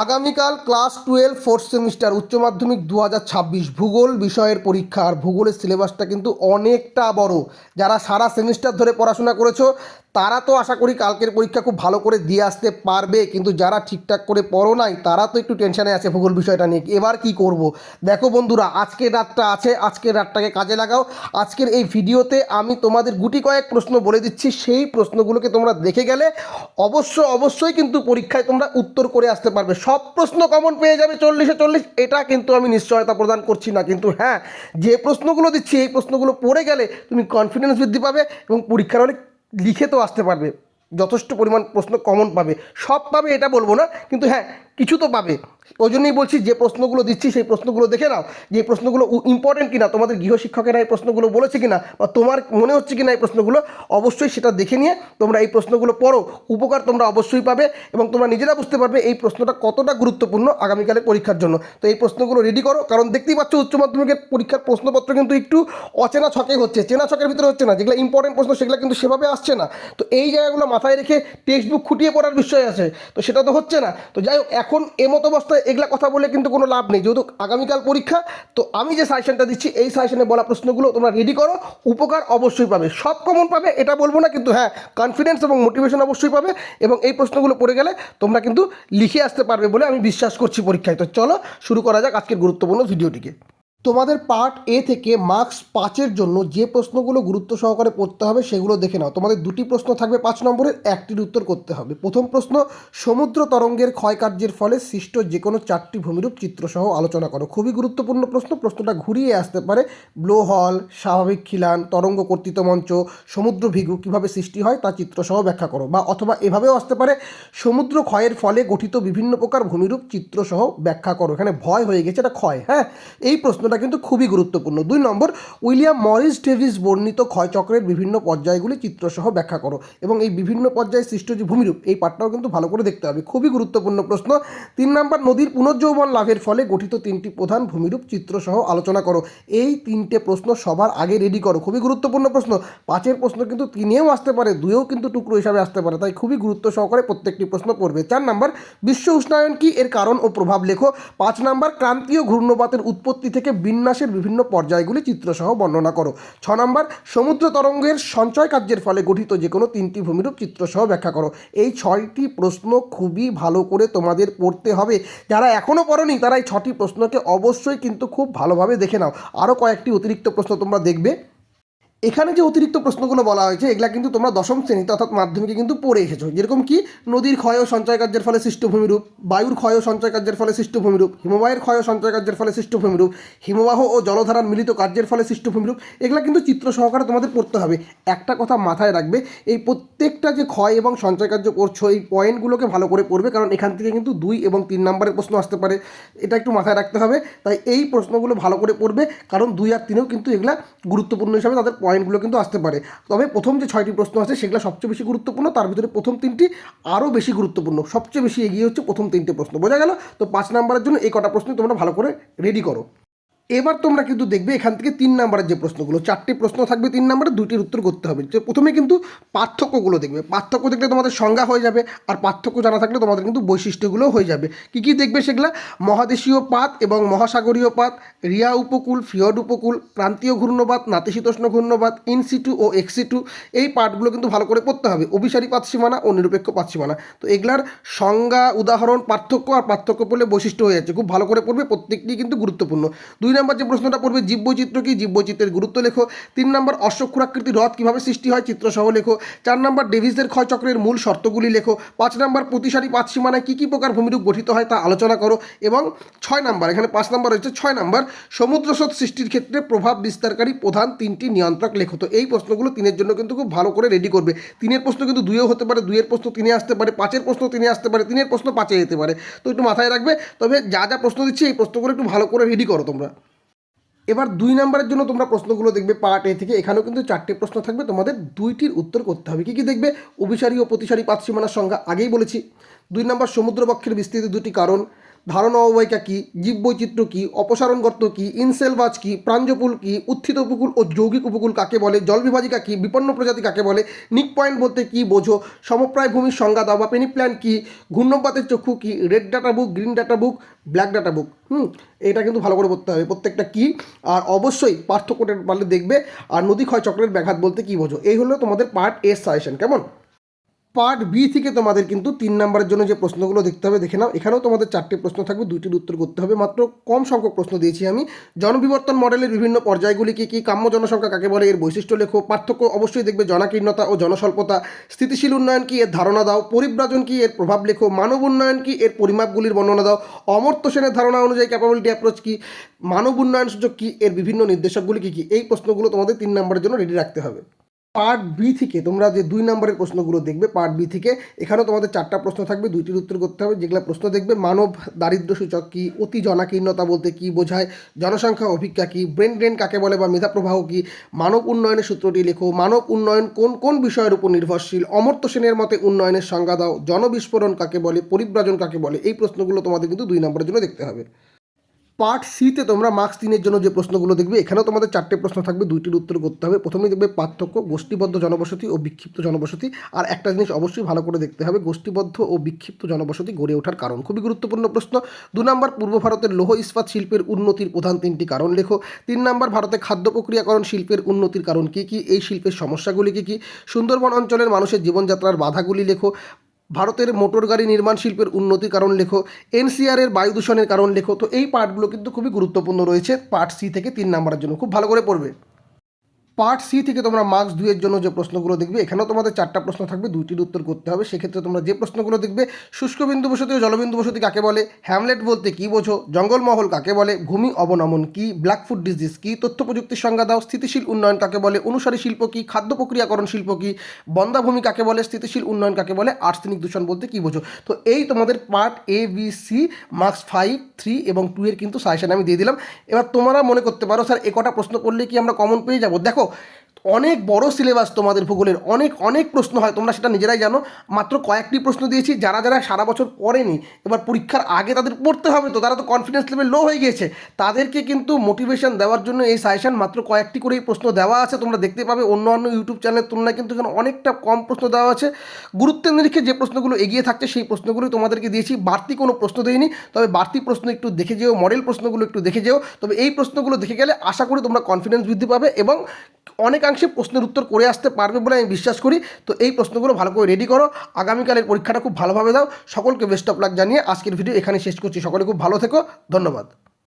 আগামীকাল class 12 fourth semester উচ্চ মাধ্যমিক 2026 ভূগোল বিষয়ের পরীক্ষা। আর ভূগোলের সিলেবাসটা কিন্তু অনেকটা বড়। যারা সারা সেমিস্টার ধরে পড়াশোনা করেছো তারা তো আশা করি কালকের পরীক্ষা খুব ভালো করে দিয়ে আসতে পারবে, কিন্তু যারা ঠিকঠাক করে পড়ো নাই তারা তো একটু টেনশানে আছে ভূগোল বিষয়টা নিয়ে এবার কি করব। দেখো বন্ধুরা, আজকের রাতটা আছে, আজকের রাতটাকে কাজে লাগাও। আজকের এই ভিডিওতে আমি তোমাদের গুটি কয়েক প্রশ্ন বলে দিচ্ছি, সেই প্রশ্নগুলোকে তোমরা দেখে গেলে অবশ্যই কিন্তু পরীক্ষায় তোমরা উত্তর করে আসতে পারবে। সব প্রশ্ন কমন পেয়ে যাবে 40-এ 40, এটা কিন্তু আমি নিশ্চয়তা প্রদান করছি না, কিন্তু হ্যাঁ, যে প্রশ্নগুলো দিচ্ছি এই প্রশ্নগুলো পড়ে গেলে তুমি কনফিডেন্স বৃদ্ধি পাবে এবং পরীক্ষার হলে লিখে তো আসতে পারবে। যথেষ্ট পরিমাণ প্রশ্ন কমন পাবে, সব পাবে এটা বলবো না, কিন্তু হ্যাঁ কিছু তো পাবে। ওই জন্যই বলছি যে প্রশ্নগুলো দিচ্ছি সেই প্রশ্নগুলো দেখে নাও, যে প্রশ্নগুলো ইম্পর্টেন্ট কিনা, তোমাদের গৃহশিক্ষকেরা এই প্রশ্নগুলো বলেছে কিনা বা তোমার মনে হচ্ছে কিনা এই প্রশ্নগুলো, অবশ্যই সেটা দেখে নিয়ে তোমরা এই প্রশ্নগুলো পড়ো। উপকার তোমরা অবশ্যই পাবে এবং তোমরা নিজেরা বুঝতে পারবে এই প্রশ্নটা কতটা গুরুত্বপূর্ণ আগামীকালের পরীক্ষার জন্য। তো এই প্রশ্নগুলো রেডি করো, কারণ দেখতেই পাচ্ছ উচ্চ মাধ্যমিকের পরীক্ষার প্রশ্নপত্র কিন্তু একটু অচেনা ছকে হচ্ছে, চেনা ছকের ভিতরে হচ্ছে না। যেগুলো ইম্পর্টেন্ট প্রশ্ন সেগুলো কিন্তু সেভাবে আসছে না। তো এই জায়গাগুলো মাথায় রেখে টেক্সট বুক খুঁটিয়ে পড়ার বিষয় আছে, তো সেটা তো হচ্ছে না। তো যাই হোক, এখন এমতো অবস্থায় এগুলা কথা বলে কিন্তু কোনো লাভ নেই, যেহেতু আগামীকাল পরীক্ষা। তো আমি যে সাজেশনটা দিচ্ছি এই সাজেশনে বলা প্রশ্নগুলো তোমরা রেডি করো, উপকার অবশ্যই পাবে। সব কমন পাবে এটা বলবো না, কিন্তু হ্যাঁ কনফিডেন্স এবং মোটিভেশন অবশ্যই পাবে এবং এই প্রশ্নগুলো পড়ে গেলে তোমরা কিন্তু লিখে আসতে পারবে বলে আমি বিশ্বাস করছি পরীক্ষায়। তো চলো শুরু করা যাক আজকের গুরুত্বপূর্ণ ভিডিওটিকে। তোমাদের পার্ট এ থেকে মার্কস 5-এর জন্য যে প্রশ্নগুলো গুরুত্ব সহকারে পড়তে হবে সেগুলো দেখে নাও। তোমাদের দুটি প্রশ্ন থাকবে 5 নম্বরের, একটির উত্তর করতে হবে। প্রথম প্রশ্ন, সমুদ্র তরঙ্গের ক্ষয়কার্যের ফলে সৃষ্ট যে কোনো 4টি ভূমিরূপ চিত্রসহ আলোচনা করো। খুবই গুরুত্বপূর্ণ প্রশ্ন, প্রশ্নটা ঘুরিয়ে আসতে পারে। ব্লো হল, স্বাভাবিক খিলান, তরঙ্গ কর্তৃত মঞ্চ, সমুদ্র ভিগু কীভাবে সৃষ্টি হয় তা চিত্রসহ ব্যাখ্যা করো। বা অথবা এভাবেও আসতে পারে, সমুদ্র ক্ষয়ের ফলে গঠিত বিভিন্ন প্রকার ভূমিরূপ চিত্রসহ ব্যাখ্যা করো। এখানে ভয় হয়ে গেছে, এটা ক্ষয়। হ্যাঁ, এই প্রশ্নটা কিন্তু খুবই গুরুত্বপূর্ণ। 2 নম্বর, উইলিয়াম মরিস ডেভিস বর্ণিত ক্ষয়চক্রের বিভিন্ন পর্যায়গুলি চিত্রসহ ব্যাখ্যা করো। এবং এই বিভিন্ন পর্যায়ে সৃষ্ট যে ভূমিরূপ এই পাঠটাও কিন্তু ভালো করে দেখতে হবে, খুবই গুরুত্বপূর্ণ প্রশ্ন। 3 নম্বর, নদীর পুনর্যৌবন লাভের ফলে গঠিত 3টি প্রধান ভূমিরূপ চিত্রসহ আলোচনা করো। এই 3টে প্রশ্ন সবার আগে রেডি করো, খুবই গুরুত্বপূর্ণ প্রশ্ন। 5-এর প্রশ্ন কিন্তু 3-এও আসতে পারে, 2-এও কিন্তু টুকরো হিসাবে আসতে পারে, তাই খুবই গুরুত্ব সহকারে প্রত্যেকটি প্রশ্ন পড়বে। 4 নম্বর, বিশ্ব উষ্ণায়ন কি, এর কারণ ও প্রভাব লেখো। 5 নম্বর, ক্রান্তীয় ঘূর্ণবাতের উৎপত্তি থেকে বিন্যাসের বিভিন্ন পর্যায়গুলি চিত্রসহ বর্ণনা করো। 6 নম্বর, সমুদ্র তরঙ্গের সঞ্চয় কার্যের ফলে গঠিত যে কোনো 3টি ভূমিরূপ চিত্রসহ ব্যাখ্যা করো। এই 6টি প্রশ্ন খুবই ভালো করে তোমাদের পড়তে হবে। যারা এখনও পড়োনি তারা এই 6টি প্রশ্নকে অবশ্যই কিন্তু খুব ভালোভাবে দেখে নাও। আরও কয়েকটি অতিরিক্ত প্রশ্ন তোমরা দেখবে। এখানে যে অতিরিক্ত প্রশ্নগুলো বলা হয়েছে এগুলা কিন্তু তোমরা দশম শ্রেণীতে অর্থাৎ মাধ্যমিকে কিন্তু পড়ে এসেছো। যেরকম কি, নদীর ক্ষয় ও সঞ্চয় কার্যের ফলে সৃষ্ট ভূমিরূপ, বায়ুর ক্ষয় ও সঞ্চয় কার্যের ফলে সৃষ্ট ভূমিরূপ, হিমবাহের ক্ষয় ও সঞ্চয় কার্যের ফলে সৃষ্ট ভূমিরূপ, হিমবাহ ও জলধারার মিলিত কার্যের ফলে সৃষ্ট ভূমিরূপ, এগুলো কিন্তু চিত্র সহকারে তোমাদের পড়তে হবে। একটা কথা মাথায় রাখবে, এই প্রত্যেকটা যে ক্ষয় এবং সঞ্চয় কার্য করছো এই পয়েন্টগুলোকে ভালো করে পড়বে, কারণ এখান থেকে কিন্তু 2 এবং 3 নম্বরের প্রশ্ন আসতে পারে, এটা একটু মাথায় রাখতে হবে। তাই এই প্রশ্নগুলো ভালো করে পড়বে, কারণ 2 আর 3-এও কিন্তু এগুলা গুরুত্বপূর্ণ হিসাবে তাদের পয়েন্টগুলো কিন্তু আসতে পারে। তবে প্রথম যে 6টি প্রশ্ন আছে সেগুলো সবচেয়ে বেশি গুরুত্বপূর্ণ, তার ভিতরে প্রথম 3টি আরও বেশি গুরুত্বপূর্ণ। সবচেয়ে বেশি এগিয়ে হচ্ছে প্রথম 3টে প্রশ্ন, বোঝা গেল? তো 5 নম্বরের জন্য এই কটা প্রশ্ন তোমরা ভালো করে রেডি করো। এবার তোমরা কিন্তু দেখবে এখান থেকে 3 নম্বরের যে প্রশ্নগুলো, 4টি প্রশ্ন থাকবে 3 নম্বরে, 2টির উত্তর করতে হবে। যে প্রথমে কিন্তু পার্থক্যগুলো দেখবে, পার্থক্য দেখলে তোমাদের সংজ্ঞা হয়ে যাবে, আর পার্থক্য জানা থাকলে তোমাদের কিন্তু বৈশিষ্ট্যগুলো হয়ে যাবে। কী কী দেখবে সেগুলো, মহাদেশীয় পাত এবং মহাসাগরীয় পাত, রিয়া উপকূল, ফিয়র্ড উপকূল, প্রান্তীয় ঘূর্ণবাত, নাতিশীতোষ্ণ ঘূর্ণবাত, ইনসিটু ও এক্সিটু, এই পার্টগুলো কিন্তু ভালো করে পড়তে হবে। অভিসারী পাত সীমানা ও নিরপেক্ষ পাত সীমানা, তো এগুলার সংজ্ঞা, উদাহরণ, পার্থক্য আর পার্থক্য পড়লে বৈশিষ্ট্য হয়ে যাচ্ছে, খুব ভালো করে পড়বে, প্রত্যেকটি কিন্তু গুরুত্বপূর্ণ। 2 নম্বর যে প্রশ্নটা পড়বে, জীববৈচিত্র্য কি, জীববৈচিত্র্যের গুরুত্ব লেখো। 3 নম্বর, অশ্বক্ষুরাকৃতি হ্রদ কীভাবে সৃষ্টি হয় চিত্রসহ লেখো। 4 নম্বর, ডেভিসের ক্ষয়চক্রের মূল শর্তগুলি লেখো। 5 নম্বর, প্রতিসারী পাত সীমানায় কী কী প্রকার ভূমিরূপ গঠিত হয় তা আলোচনা করো। এবং 6 নম্বর, এখানে 5 নম্বর রয়েছে, 6 নম্বর, সমুদ্র স্রোত সৃষ্টির ক্ষেত্রে প্রভাব বিস্তারকারী প্রধান 3টি নিয়ন্ত্রক লেখো। তো এই প্রশ্নগুলো 3-এর জন্য কিন্তু খুব ভালো করে রেডি করবে। 3-এর প্রশ্ন কিন্তু 2-এও হতে পারে, 2-এর প্রশ্ন 3-এ আসতে পারে, 5-এর প্রশ্ন 3-এ আসতে পারে, 3-এর প্রশ্ন 5-এ যেতে পারে। তো একটু মাথায় রাখবে। তবে যা যা প্রশ্ন দিচ্ছি এই প্রশ্নগুলো একটু ভালো করে রেডি করো তোমরা। এবার 2 নম্বরের জন্য তোমরা প্রশ্নগুলো দেখবে পার্ট এ থেকে, এখানেও কিন্তু 4টে প্রশ্ন থাকবে, তোমাদের 2টির উত্তর করতে হবে। কী কী দেখবে, অভিসারী ও প্রতিসারী পাত সীমানার সংজ্ঞা আগেই বলেছি। 2 নম্বর, সমুদ্রবক্ষের বিস্তৃতি 2টি কারণ। ধারণা অববাহিকা কী, জীববৈচিত্র্য কী, অপসারণ গর্ত কী, ইনসেলবাজ কী, প্রাঞ্জপুল কী, উত্থিত উপকূল ও যৌগিক উপকূল কাকে বলে, জলবিভাজিকা কী, বিপন্ন প্রজাতি কাকে বলে, নিক পয়েন্ট বলতে কী বোঝো, সমপ্রায় ভূমির সংজ্ঞা দাও বা পেনিপ্ল্যান কী, ঘূর্ণপাতের চক্ষু কী, red data book, green data book, black data book. এটা কিন্তু ভালো করে পড়তে হবে প্রত্যেকটা কী। আর অবশ্যই পার্থক্যটা পারলে দেখবে। আর নদী ক্ষয় চক্রের ব্যাঘাত বলতে কী বোঝো। এই হলো তোমাদের পার্ট এর সাজেশন। কেমন? পার্ট বি থেকে তোমাদের কিন্তু 3 নম্বরের জন্য যে প্রশ্নগুলো দেখতে হবে দেখে নাও। এখানেও তোমাদের 4টে প্রশ্ন থাকবে, 2টির উত্তর করতে হবে। মাত্র কম সংখ্যক প্রশ্ন দিয়েছি আমি। জনবিবর্তন মডেলের বিভিন্ন পর্যায়গুলি কী কী, কাম্য জনসংখ্যা কাকে বলে, এর বৈশিষ্ট্য লেখো, পার্থক্য অবশ্যই দেখবে, জনাকীর্ণতা ও জনস্বল্পতা, স্থিতিশীল উন্নয়ন কী, এর ধারণা দাও, পরিব্রাজন কী, এর প্রভাব লেখো, মানব উন্নয়ন কী, এর পরিমাপগুলির বর্ণনা দাও, অমর্ত্য সেনের ধারণা অনুযায়ী ক্যাপাবিলিটি অ্যাপ্রোচ কী, মানব উন্নয়ন সূচক কী, এর বিভিন্ন নির্দেশকগুলি কী কী। এই প্রশ্নগুলো তোমাদের 3 নম্বরের জন্য রেডি রাখতে হবে। পার্ট বি থেকে তোমরা যে 2 নম্বরের প্রশ্নগুলো দেখবে পার্ট বি থেকে, এখানেও তোমাদের 4টা প্রশ্ন থাকবে, 2টির উত্তর করতে হবে। যেগুলো প্রশ্ন দেখবে, মানব দারিদ্র্য সূচক কী, অতি জনাকীর্ণতা বলতে কী বোঝায়, জনসংখ্যা অভিজ্ঞা কী, ব্রেন ড্রেন কাকে বলে বা মেধা প্রবাহ কী, মানব উন্নয়নের সূত্রটি লেখো, মানব উন্নয়ন কোন কোন বিষয়ের উপর নির্ভরশীল, অমর্ত্য সেনের মতে উন্নয়নের সংজ্ঞা দাও, জনবিস্ফোরণ কাকে বলে, পরিব্রাজন কাকে বলে। এই প্রশ্নগুলো তোমাদের কিন্তু 2 নম্বরের জন্য দেখতে হবে। পার্ট সিতে তোমরা মার্কস 3-এর জন্য যে প্রশ্নগুলো দেখবে, এখানেও তোমাদের 4টে প্রশ্ন থাকবে, 2টির উত্তর করতে হবে। প্রথমেই দেখবে পার্থক্য, গোষ্ঠীবদ্ধ জনবসতি ও বিক্ষিপ্ত জনবসতি। আর একটা জিনিস অবশ্যই ভালো করে দেখতে হবে, গোষ্ঠীবদ্ধ ও বিক্ষিপ্ত জনবসতি গড়ে ওঠার কারণ, খুবই গুরুত্বপূর্ণ প্রশ্ন। 2 নম্বর, পূর্ব ভারতের লৌহ ইস্পাত শিল্পের উন্নতির প্রধান 3টি কারণ লেখো। 3 নম্বর, ভারতে খাদ্য প্রক্রিয়াকরণ শিল্পের উন্নতির কারণ কী কী, এই শিল্পের সমস্যাগুলি কী কী। সুন্দরবন অঞ্চলের মানুষের জীবনযাত্রার বাধাগুলি লেখো। ভারতের মোটর গাড়ি নির্মাণ শিল্পের উন্নতির কারণ লেখো। এনসিআরের বায়ু দূষণের কারণ লেখো। তো এই পার্টগুলো কিন্তু খুবই গুরুত্বপূর্ণ রয়েছে পার্ট সি থেকে 3 নম্বরের জন্য, খুব ভালো করে পড়বে। পার্ট সি থেকে তোমরা মার্কস 2-এর জন্য যে প্রশ্নগুলো দেখবে, এখানেও তোমাদের 4টা প্রশ্ন থাকবে, 2টির উত্তর করতে হবে। সেক্ষেত্রে তোমরা যে প্রশ্নগুলো দেখবে, শুষ্ক বিন্দু বসতি ও জলবিন্দু বসতি কাকে বলে, হ্যামলেট বলতে কী বোঝো, জঙ্গলমহল কাকে বলে, ভূমি অবনমন কী, ব্ল্যাকফুট ডিজিজ কী, তথ্য প্রযুক্তির সংজ্ঞা দাও, স্থিতিশীল উন্নয়ন কাকে বলে, অনুসারী শিল্প কী, খাদ্য প্রক্রিয়াকরণ শিল্প কী, বন্দাভূমি কাকে বলে, স্থিতিশীল উন্নয়ন কাকে বলে, আর্সেনিক দূষণ বলতে কী বোঝো। তো এই তোমাদের part A B C marks 5, 3 এবং 2 এর কিন্তু সাজেশন আমি দিয়ে দিলাম। এবার তোমরা মনে করতে পারো স্যার এ কটা প্রশ্ন করলে কি আমরা কমন পেয়ে যাবো? দেখো, অনেক বড় সিলেবাস তোমাদের ভূগোলের, অনেক অনেক প্রশ্ন হয়, তোমরা সেটা নিজেরাই জানো। মাত্র কয়েকটি প্রশ্ন দিয়েছি। যারা যারা সারা বছর পড়েনি, এবার পরীক্ষার আগে তাদের পড়তে হবে, তো তারা তো কনফিডেন্স লেভেল লো হয়ে গিয়েছে, তাদেরকে কিন্তু মোটিভেশন দেওয়ার জন্য এই সাজেশন মাত্র কয়েকটি করেই প্রশ্ন দেওয়া আছে। তোমরা দেখতে পাবে অন্য ইউটিউব চ্যানেলের তুলনায় কিন্তু এখানে অনেকটা কম প্রশ্ন দেওয়া আছে। গুরুত্বের নিরিখে যে প্রশ্নগুলো এগিয়ে থাকছে সেই প্রশ্নগুলোই তোমাদেরকে দিয়েছি, বাড়তি কোনো প্রশ্ন দেইনি। তবে বাড়তি প্রশ্ন একটু দেখে যেও, মডেল প্রশ্নগুলো একটু দেখে যেও। তবে এই প্রশ্নগুলো দেখে গেলে আশা করি তোমরা কনফিডেন্স বৃদ্ধি পাবে এবং অনেকাংশে প্রশ্নের উত্তর করে আসতে পারবে বলে আমি বিশ্বাস করি। তো এই প্রশ্নগুলো ভালো করে রেডি করো, আগামীকালের পরীক্ষাটা খুব ভালোভাবে দাও। সকলকে বেস্ট অফ লাক জানিয়ে আজকের ভিডিও এখানে শেষ করছি। সকলে খুব ভালো থেকো, ধন্যবাদ।